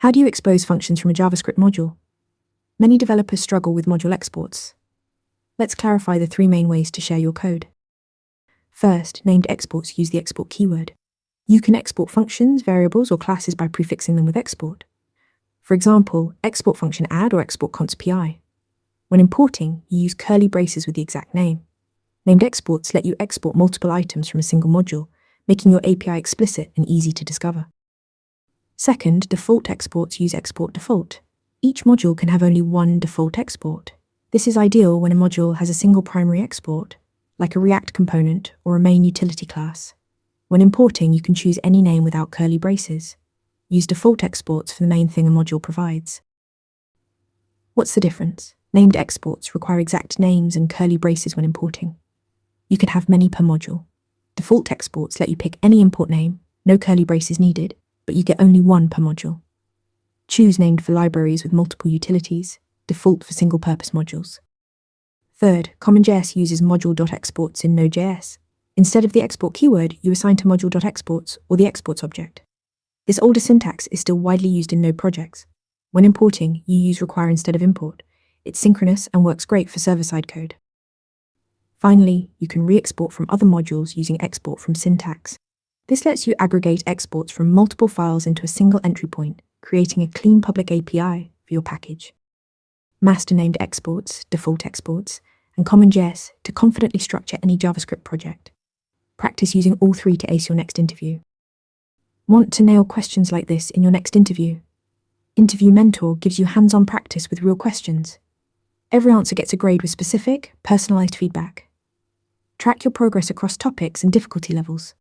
How do you expose functions from a JavaScript module? Many developers struggle with module exports. Let's clarify the 3 main ways to share your code. First, named exports use the export keyword. You can export functions, variables, or classes by prefixing them with export. For example, export function add or export const pi. When importing, you use curly braces with the exact name. Named exports let you export multiple items from a single module, making your API explicit and easy to discover. Second, default exports use export default. Each module can have only one default export. This is ideal when a module has a single primary export, like a React component or a main utility class. When importing, you can choose any name without curly braces. Use default exports for the main thing a module provides. What's the difference? Named exports require exact names and curly braces when importing. You can have many per module. Default exports let you pick any import name, no curly braces needed, but you get only one per module. Choose named for libraries with multiple utilities, default for single-purpose modules. Third, CommonJS uses module.exports in Node.js. Instead of the export keyword, you assign to module.exports or the exports object. This older syntax is still widely used in Node projects. When importing, you use require instead of import. It's synchronous and works great for server-side code. Finally, you can re-export from other modules using export from syntax. This lets you aggregate exports from multiple files into a single entry point, creating a clean public API for your package. Master named exports, default exports, and CommonJS to confidently structure any JavaScript project. Practice using all 3 to ace your next interview. Want to nail questions like this in your next interview? Interview Mentor gives you hands-on practice with real questions. Every answer gets a grade with specific, personalized feedback. Track your progress across topics and difficulty levels.